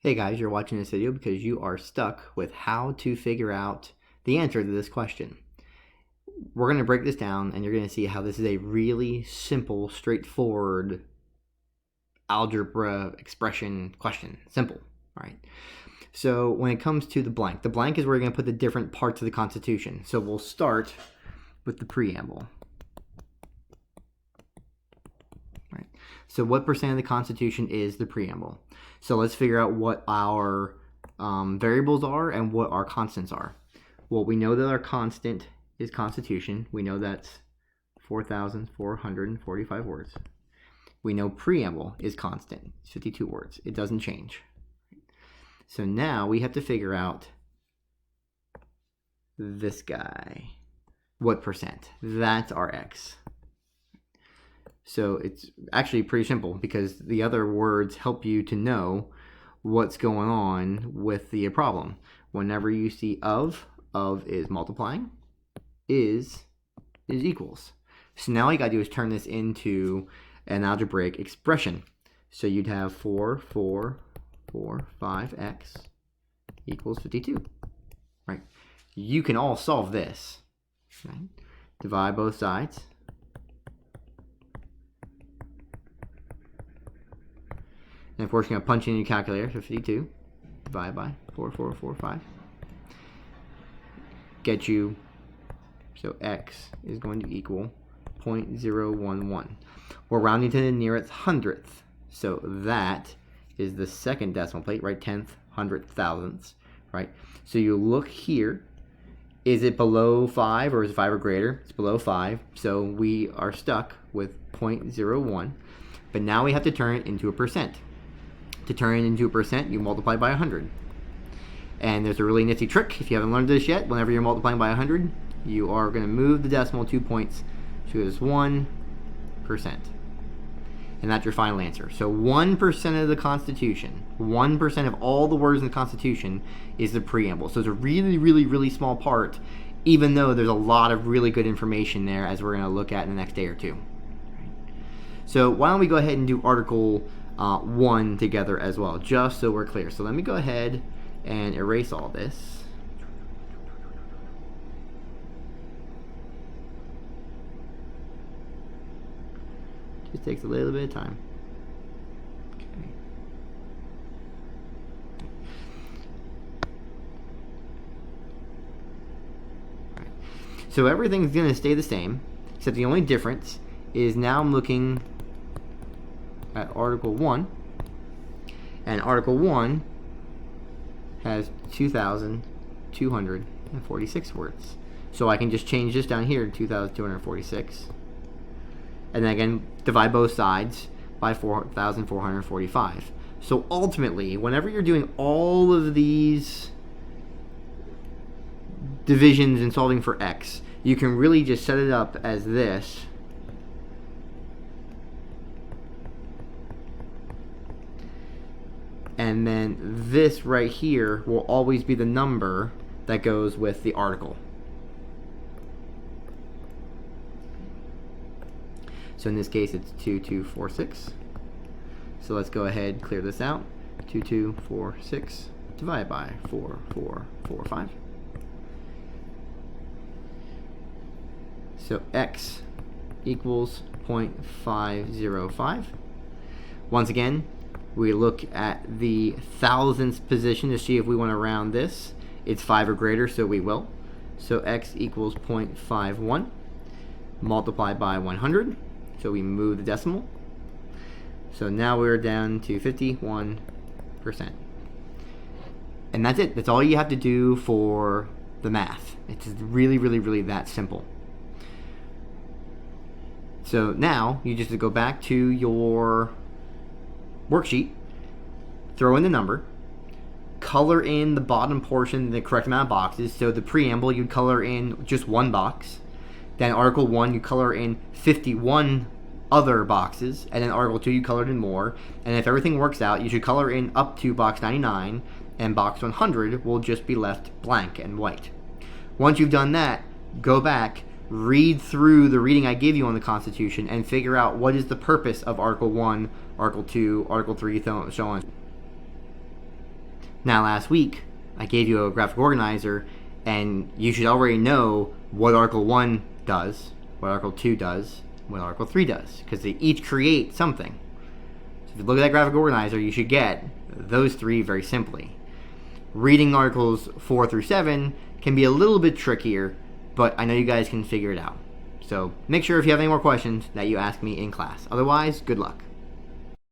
Hey guys, you're watching this video because you are stuck with how to figure out the answer to this question. We're going to break this down and you're going to see how this is a really simple, straightforward algebra expression question. Simple, right? So when it comes to the blank is where you're going to put the different parts of the Constitution. So we'll start with the preamble. Right. So what percent of the Constitution is the preamble? So let's figure out what our variables are and what our constants are. Well, we know that our constant is Constitution. We know that's 4,445 words. We know preamble is constant. It's 52 words. It doesn't change. So now we have to figure out this guy. What percent? That's our x. So it's actually pretty simple because the other words help you to know what's going on with the problem. Whenever you see of is multiplying, is equals. So now all you gotta do is turn this into an algebraic expression. So you'd have 5x equals 52, right? You can all solve this, right? Divide both sides. And of course, you're going to punch in your calculator, so 52 divided by 4445. Get you, so x is going to equal 0.011. We're rounding to the nearest hundredth, so that is the second decimal plate, right? Tenth, hundredth, thousandths, right? So you look here, is it below 5 or is it 5 or greater? It's below 5, so we are stuck with 0.01, but now we have to turn it into a percent. To turn it into a percent, you multiply by 100. And there's a really nifty trick. If you haven't learned this yet, whenever you're multiplying by 100, you are going to move the decimal 2 points to this 1%. And that's your final answer. So 1% of the Constitution, 1% of all the words in the Constitution is the preamble. So it's a really, really, really small part, even though there's a lot of really good information there, as we're going to look at in the next day or two. So why don't we go ahead and do Article 1 together as well, just so we're clear. So let me go ahead and erase all this. Just takes a little bit of time. Okay. All right. So everything's going to stay the same, except the only difference is now I'm looking at Article 1, and Article 1 has 2,246 words. So I can just change this down here to 2,246, and then again divide both sides by 4,445. So ultimately, whenever you're doing all of these divisions and solving for x, you can really just set it up as this. And then this right here will always be the number that goes with the article. So in this case, it's 2246. So let's go ahead and clear this out. 2246 divided by 4445. So x equals 0.505. Once again, we look at the thousandths position to see if we want to round this. It's 5 or greater, so we will. So x equals 0.51 multiplied by 100. So we move the decimal. So now we're down to 51%. And that's it. That's all you have to do for the math. It's really, really, really that simple. So now you just go back to your worksheet, throw in the number, color in the bottom portion the correct amount of boxes. So the preamble, you'd color in just one box. Then Article 1, you color in 51 other boxes. And then Article 2, you colored in more. And if everything works out, you should color in up to box 99, and box 100 will just be left blank and white. Once you've done that, go back, read through the reading I gave you on the Constitution, and figure out what is the purpose of Article 1, Article 2, Article 3, so on. Now, last week, I gave you a graphic organizer, and you should already know what Article 1 does, what Article 2 does, what Article 3 does, because they each create something. So if you look at that graphic organizer, you should get those three very simply. Reading Articles 4 through 7 can be a little bit trickier, but I know you guys can figure it out. So make sure if you have any more questions that you ask me in class. Otherwise, good luck.